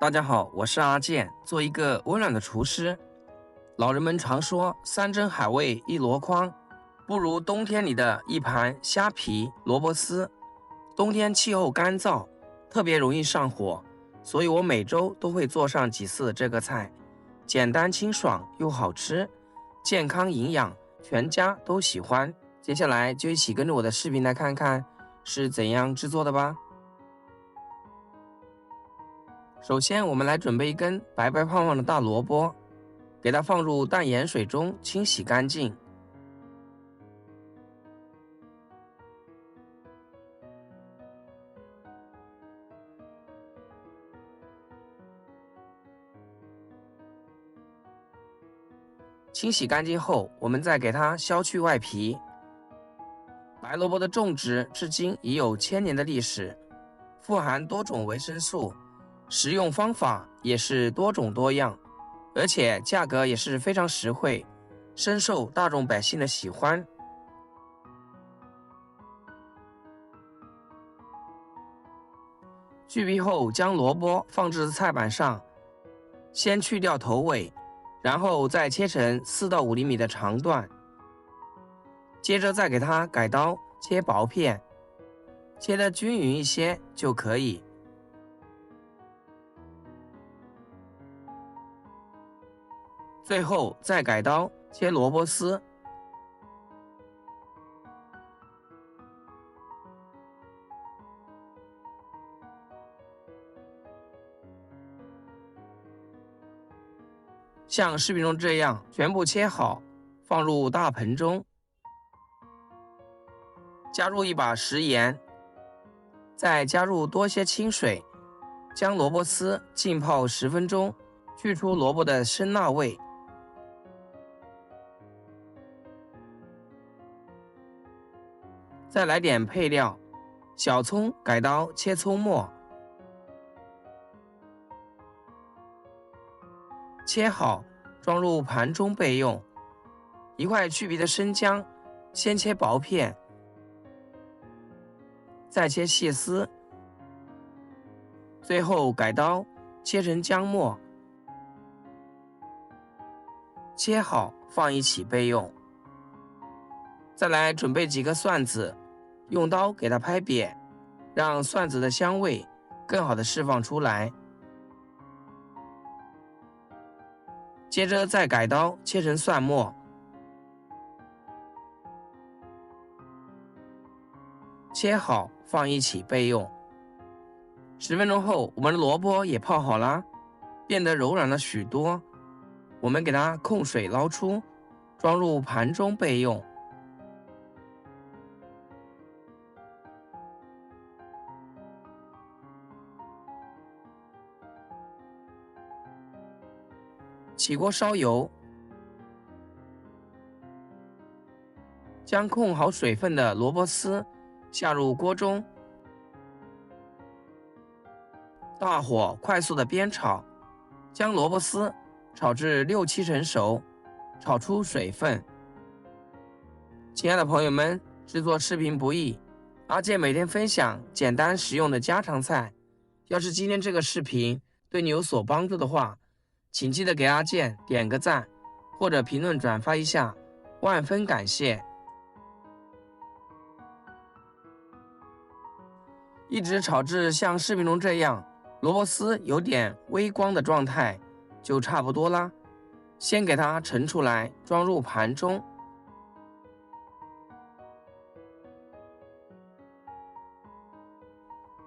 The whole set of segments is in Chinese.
大家好，我是阿健，做一个温暖的厨师。老人们常说山珍海味一箩筐，不如冬天里的一盘虾皮萝卜丝。冬天气候干燥，特别容易上火，所以我每周都会做上几次这个菜，简单清爽又好吃，健康营养，全家都喜欢。接下来就一起跟着我的视频来看看是怎样制作的吧。首先，我们来准备一根白白胖胖的大萝卜，给它放入淡盐水中清洗干净。清洗干净后，我们再给它削去外皮。白萝卜的种植至今已有1000年的历史，富含多种维生素，食用方法也是多种多样，而且价格也是非常实惠，深受大众百姓的喜欢。去皮后，将萝卜放置菜板上，先去掉头尾，然后再切成4到5厘米的长段，接着再给它改刀切薄片，切得均匀一些就可以。最后再改刀切萝卜丝。像视频中这样全部切好，放入大盆中，加入一把食盐，再加入多些清水，将萝卜丝浸泡10分钟，去除萝卜的生辣味。再来点配料，小葱改刀切葱末，切好装入盘中备用。一块去皮的生姜，先切薄片，再切细丝，最后改刀切成姜末，切好放一起备用。再来准备几个蒜子，用刀给它拍扁，让蒜子的香味更好的释放出来。接着再改刀切成蒜末，切好放一起备用。10分钟后，我们的萝卜也泡好了，变得柔软了许多。我们给它控水捞出，装入盘中备用。起锅烧油，将控好水分的萝卜丝下入锅中，大火快速的煸炒，将萝卜丝炒至6-7成熟，炒出水分。亲爱的朋友们，制作视频不易，阿健每天分享简单实用的家常菜。要是今天这个视频对你有所帮助的话，请记得给阿健点个赞，或者评论转发一下，万分感谢。一直炒至像视频中这样，萝卜丝有点微光的状态，就差不多啦。先给它盛出来，装入盘中。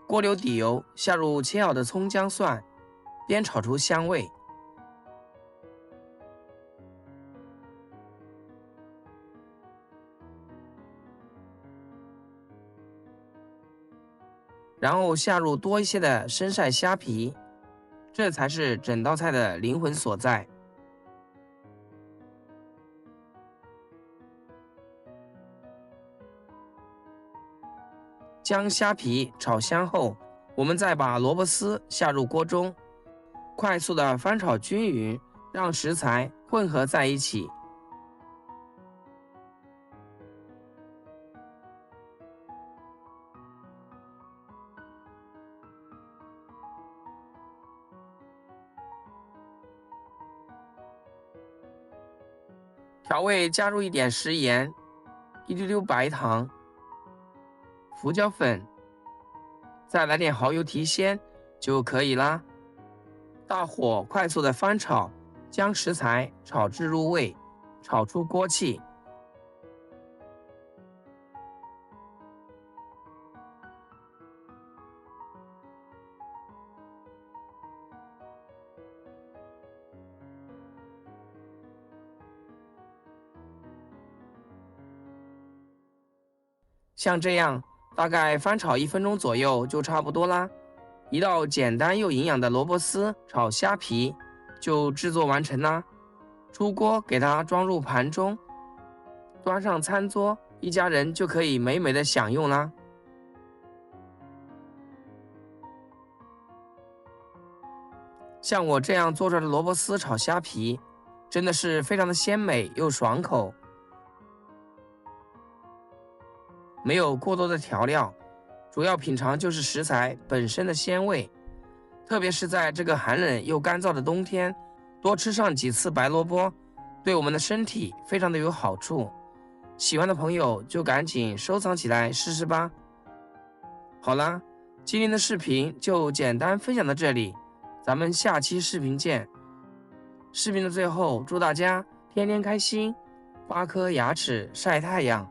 锅留底油，下入切好的葱姜蒜，煸炒出香味。然后下入多一些的生晒虾皮，这才是整道菜的灵魂所在。将虾皮炒香后，我们再把萝卜丝下入锅中，快速的翻炒均匀，让食材混合在一起。调味加入一点食盐，一丢丢白糖、胡椒粉，再来点蚝油提鲜就可以啦。大火快速的翻炒，将食材炒至入味，炒出锅气。像这样，大概翻炒1分钟左右就差不多啦。一道简单又营养的萝卜丝炒虾皮就制作完成啦。出锅给它装入盘中，端上餐桌，一家人就可以美美的享用啦。像我这样做出来的萝卜丝炒虾皮，真的是非常的鲜美又爽口，没有过多的调料，主要品尝就是食材本身的鲜味。特别是在这个寒冷又干燥的冬天，多吃上几次白萝卜，对我们的身体非常的有好处。喜欢的朋友就赶紧收藏起来试试吧。好啦，今天的视频就简单分享到这里，咱们下期视频见。视频的最后，祝大家天天开心，8颗牙齿晒太阳。